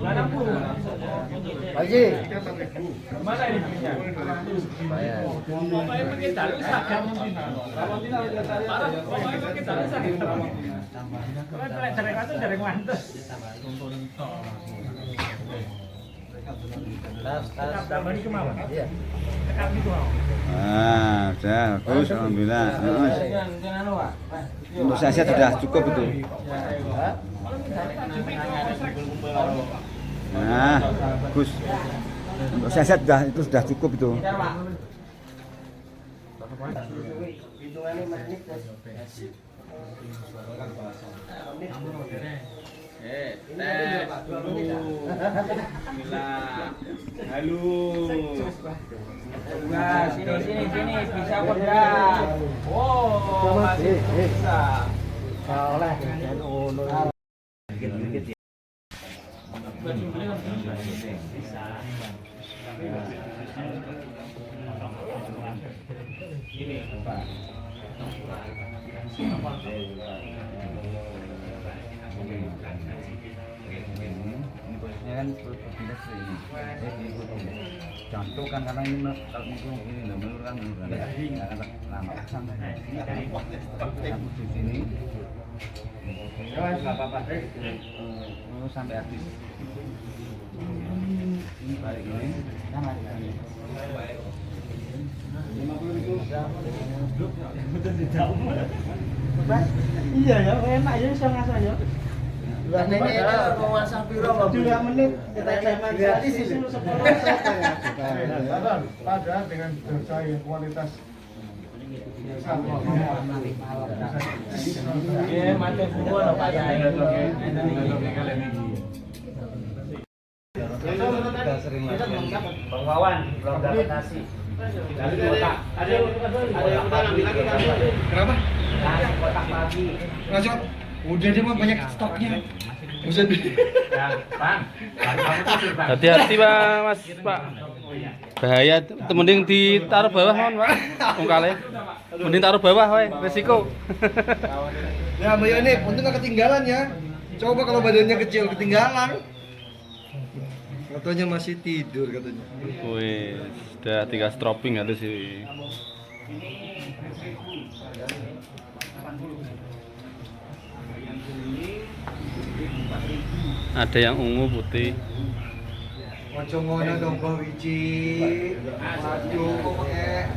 260. Haji. Mana ini punya? Pokoknya pakai tali sagam. Pokoknya pakai tali sagam. Kalau dereng itu dereng mantes. Tambah di kemauan. Iya. Tekan itu mau. Nah, sudah bagus, alhamdulillah. Untuk saya sudah cukup itu. Nah, bagus. Untuk saya sudah cukup itu. Halus. Nah, sini bisa kok enggak? Oh, masih bisa. Oleh. Ini posisinya kan berbeda sih. Contoh kan karena ini kalau ini menurut kan lama sampai aku di sini. Nggak apa-apa. Sampai habis. Ini balik ini. Iya ya, enak ya bisa ngasah ya. Lah nek mau masak piro kok 2 menit kita gratis itu 10 Padahal dengan bersaing kualitas mati semua loh Pak ya. Sudah sering lagi. Bang Wawan belum dapat nasi. Dari kotak. Ada yang udah ngambil lagi kan? Kenapa? Nasi kotak pagi. Nasi udah dia mah banyak stoknya. Buset. Hati-hati Pak. Bahaya, mending ditaruh bawah Pak. Ungkale. Mending taruh bawah wae, resiko. Ya Mbak Yoni, untung nggak ketinggalan ya. Coba kalau badannya kecil ketinggalan. Katanya masih tidur katanya. Wih, sudah 3 stropping ada sih. Ada yang ungu putih. Ojo ngono dong Mbak Wiji. Aduh, kok pakai.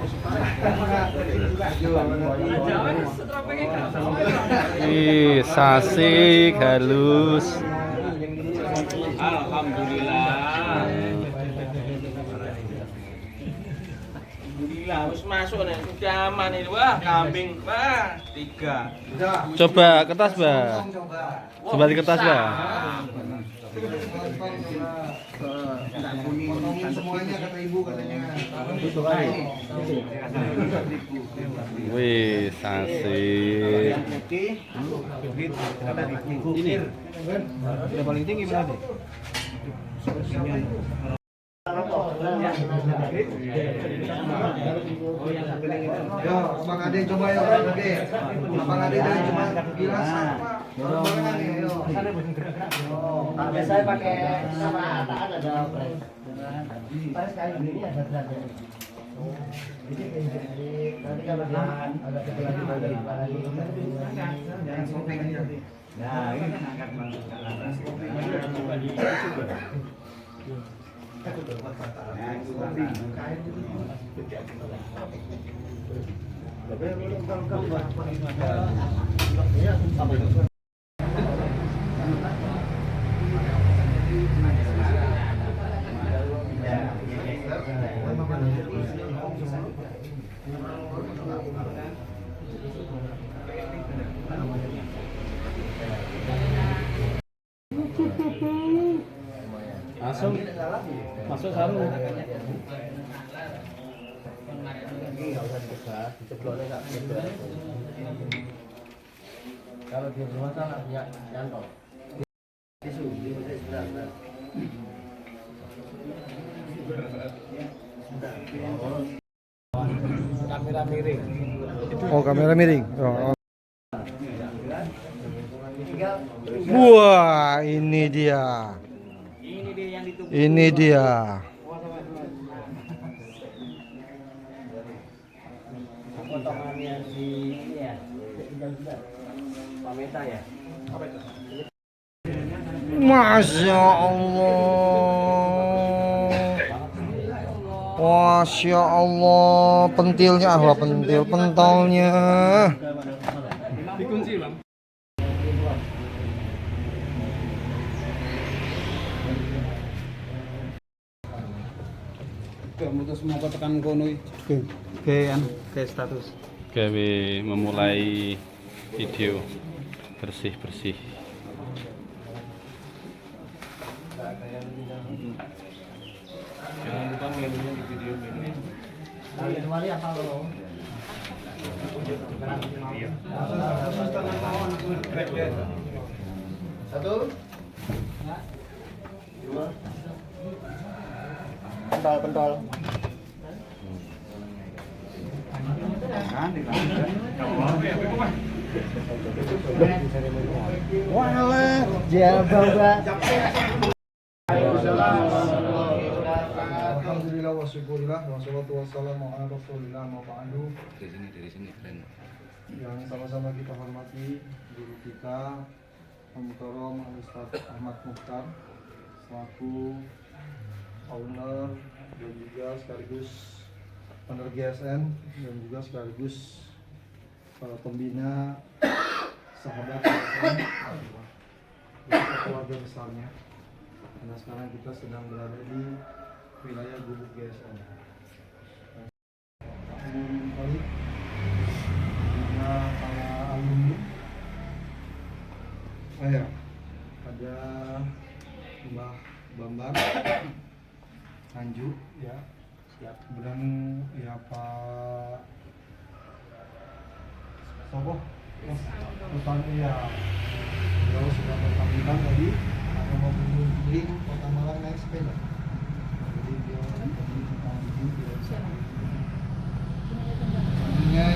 Ih, sasik halus. Alhamdulillah. Alhamdulillah, harus masuk nih, sudah aman ini. Wah, kambing, wah, 3. Coba kertas, Mbak. Coba di kertas, Mbak. Potongin semuanya kata ibu katanya. Wih, sasik. Ini udah paling tinggi berarti. Yo, Bang Ade coba ya, Bang Ade. Bang Ade dari cuma bilang sama. Barengan ya, yo. Biasanya pakai sama ada pas kali ini ada beratnya. Nanti kalau dia agak kecil lagi lagi. Nah, ini kan angkat Masuk sarung. Ini nggak usah dikejar, dicebloknya nggak kejar. Kalau di rumah kan nggak punya nyantol. Tisu, sebentar. Kamera miring. Oh, kamera miring. Oh. Wah, ini dia. Ini dia. Potongannya di ini ya. Pameta ya. Apa itu? Masya Allah. Masya Allah. Pentilnya, pentil pentolnya. Dikunci, Bang. Mutus mau tekan kono ke status. Gawe memulai video bersih-bersih. Jangan lupa menunya di video ini. Kembali apa lo? Satu. Dua. Pentol. Walah, jababa. Alhamdulillah wa syukurillah wa salatu wassalamu ala rasulillah wa ba'du. Dari sini keren. Yang sama-sama kita hormati guru kita Muhtaram Ustaz Ahmad Mukhtar selaku owner dan juga sekaligus owner GSN dan juga sekaligus pembina sahabat GSN keluarga besarnya. Karena sekarang kita sedang berada di wilayah Gubuk GSN. Kali juga para alumni. Ada Mbah Bambang Anju ya. Kemudian ya Pak Sobo Sultan ya. Beliau sudah berpamitan tadi akan mengunjungi Kota Malang naik sepeda. Jadi beliau tadi kita selanjutnya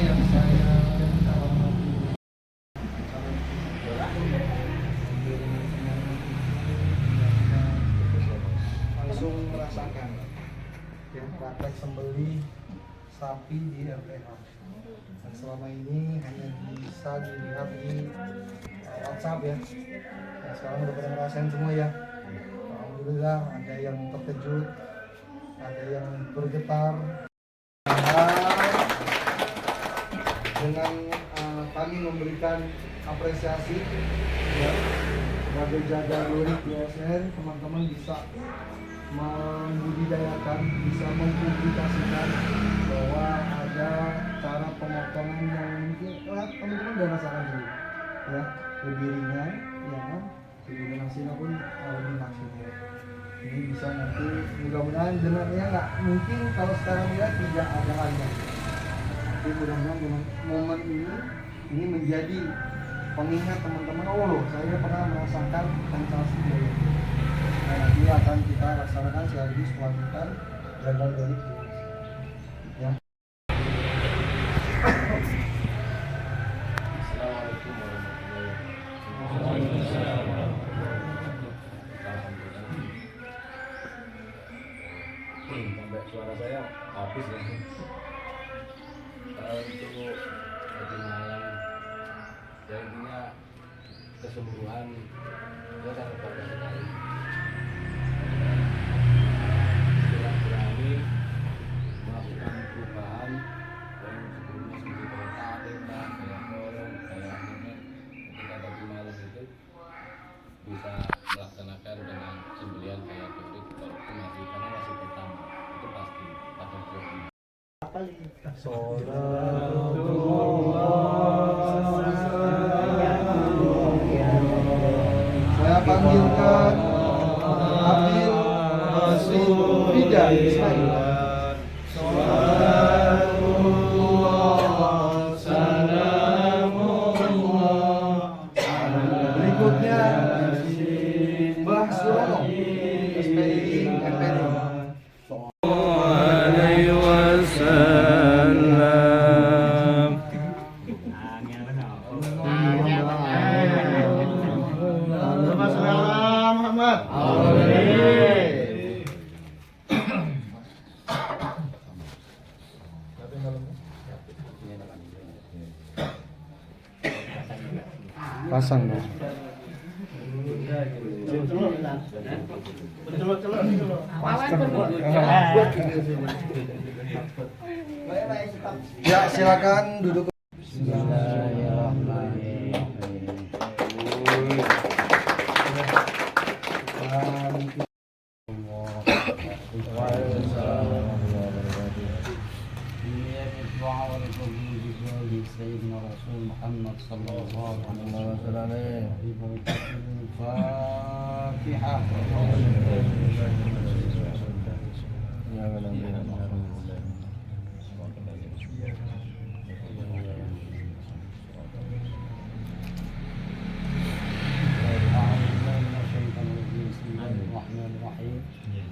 yang saya hormati langsung merasakan ya praktek sembelih sapi di RPH. Dan selama ini hanya bisa dilihat di WhatsApp ya. Nah, sekarang udah pada ngerasain semua ya. Alhamdulillah ada yang terkejut, ada yang bergetar. Dengan kami memberikan apresiasi ya, sebagai jaga lurik GSN, teman-teman bisa membudidayakan, bisa mempublikasikan bahwa ada cara pemotongan yang mungkin teman-teman udah rasakan dulu ya, lebih ringan ya kan, lebih hasilnya pun lebih maksimal. Ini bisa nanti mudah-mudahan dengarnya nggak mungkin kalau sekarang lihat tidak ada harga. Tapi mudah-mudahan dengan momen ini menjadi pengingat teman-teman, oh loh saya pernah merasakan sensasi ini. Nah, nanti akan kita laksanakan sekaligus pelantikan gagal dari ya. Assalamualaikum warahmatullahi wabarakatuh. Sampai suara saya habis ya. Untuk di Malang ya, intinya keseluruhan saya sangat bangga sekali. Berani melakukan perubahan yang sebelumnya seperti kereta, kayak dorong, kayak ini, ketika tadi malam itu bisa melaksanakan dengan sembelian kayak begitu, itu masih karena masih pertama, itu pasti pada grogi. Saya panggilkan Abil Rasulillah. Bismillah. Berikutnya Mbah Surono SPI MPD. Alaihi wasallam. Muhammad. Pasang dong. Ya, silakan duduk. سيدنا رسول محمد صلى الله عليه وسلم الفاتحة.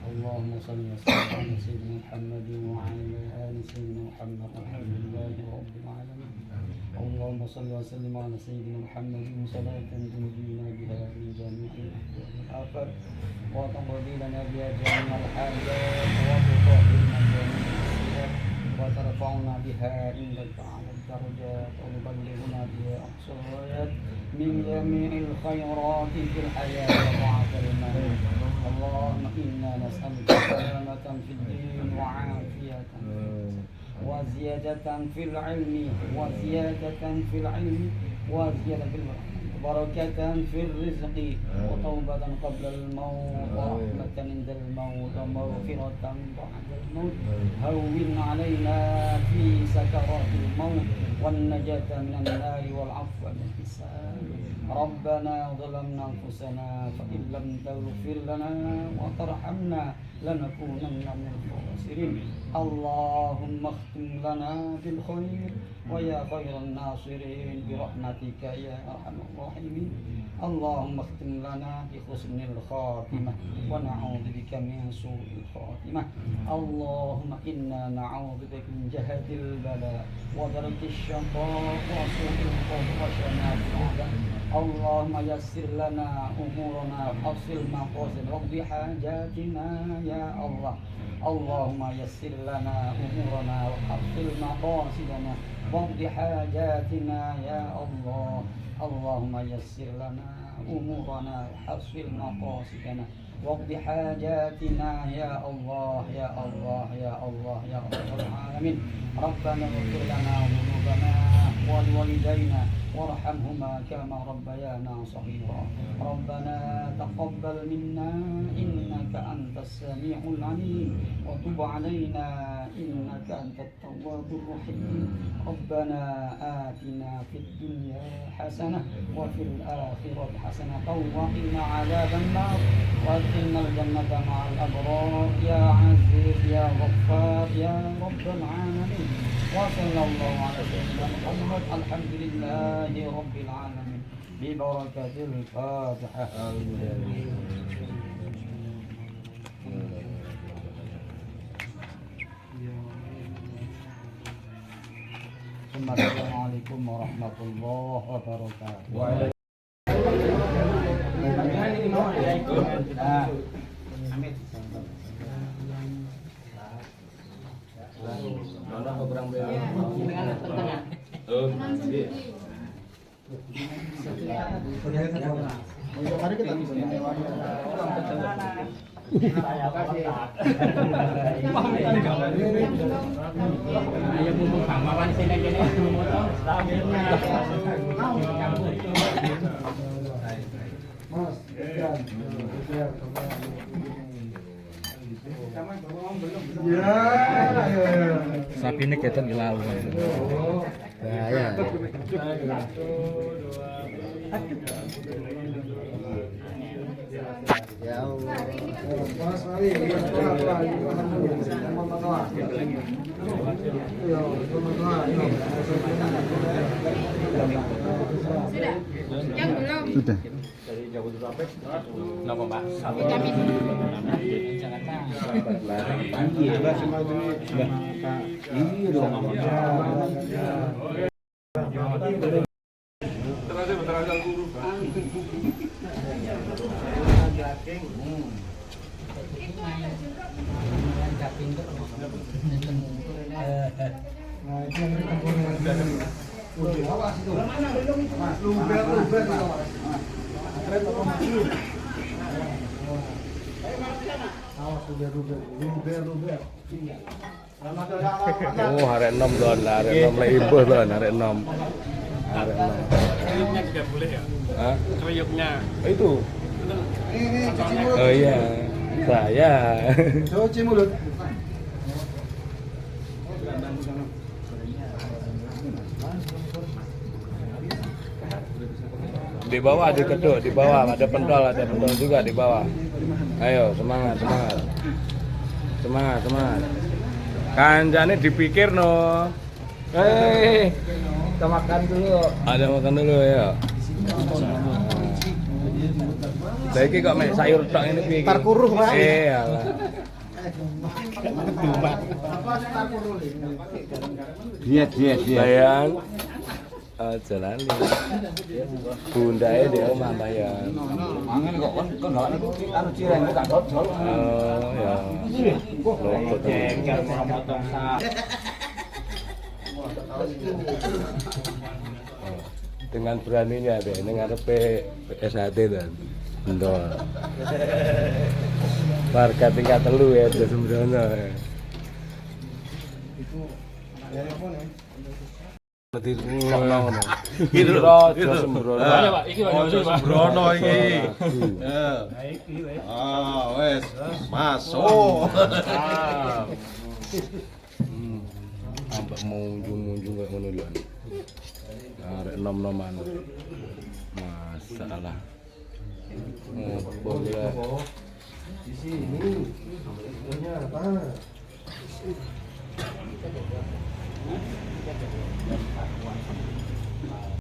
اللهم صل وسلم على سيدنا محمد وعلى آل سيدنا محمد الحمد لله رب العالمين. اللهم صل وسلم على سيدنا محمد صلاة تنجينا بها من جميع الآفات وتقضي لنا بها جميع الحاجات وتطهرنا جميع السيئات وترفعنا بها عندك على الدرجات وتبلغنا بها أقصى الغايات من جميع الخيرات في الحياة وبعد الموت. اللهم إنا نسألك سلامة في الدين وعافية وزيادة في العلم وزيادة في بركة في الرزق وتوبة قبل الموت ورحمة عند الموت ومغفرة بعد الموت. هون علينا في سكرات الموت والنجاة من النار والعفو والحساب. ربنا ظلمنا أنفسنا فإن لم تغفر لنا وترحمنا لنكونن من الخاسرين. اللهم اختم لنا بالخير ويا خير الناصرين برحمتك يا أرحم الراحمين. اللهم اختم لنا بحسن الخاتمة ونعوذ بك من سوء الخاتمة. اللهم إنا نعوذ بك من جهد البلاء ودرك الشقاء وسوء القبر وشماتة الأعداء. اللهم يسر لنا أمورنا وحصل مقاصد واقض حاجاتنا يا الله. اللهم يسر لنا أمورنا وحصل مقاصدنا واقض حاجاتنا يا الله. اللهم يسر لنا أمورنا وحصل مقاصدنا واقض حاجاتنا يا الله يا الله يا الله يا رب العالمين. ربنا اغفر لنا ذنوبنا ولوالدينا وارحمهما كما ربيانا صغيرا. ربنا تقبل منا إنك أنت السميع العليم وتب علينا إنك أنت التواب الرحيم. ربنا آتنا في الدنيا حسنة وفي الآخرة حسنة وقنا عذاب النار وادخلنا الجنة مع الأبرار يا عزيز يا غفار يا رب العالمين. وصلى الله على سيدنا محمد الحمد لله رب العالمين ببركة الفاتحة. Assalamualaikum warahmatullahi wabarakatuh. Sapi ini kita dilalu. Bahaya. Ya Allah. Mas Mari, Sudah? Yang belum? Sudah. Dari Jabodetabek. Kenapa Pak? Vitamin. Iya dong. Oh, hari 6 don, hari 6 lagi ibu don, hari 6. Hari 6. Kriuknya juga boleh ya? Hah? Kriuknya. Itu. Ini cuci mulut. Oh iya, saya. Cuci mulut. Di bawah ada kedok, di bawah ada pentol juga di bawah. Ayo, semangat, semangat. Semangat, semangat. Kancane dipikir no. Kita makan dulu. Ada makan dulu ya. Lah iki kok mek sayur tok ngene piye iki? Tarkuruh, Pak. Alah. Diet. Bayang. Aja lali. Bundae di omah bayang. Angin kok kon gawak niku anu cireng kok gak dodol. Oh ya. Loko Jengkel potong sak. Dengan beraninya deh, ini ngarepe SHT dan bendol. Warga tingkat telu ya, udah sembrono. Nanti ngono. Gitu aja sembrono. Ayo Pak, iki Pak. Sembrono iki. Wes masuk. Sampai munjung kayak ngono lho. Arek nom-noman. Masalah. Boleh. Di sini. Sebenarnya apa?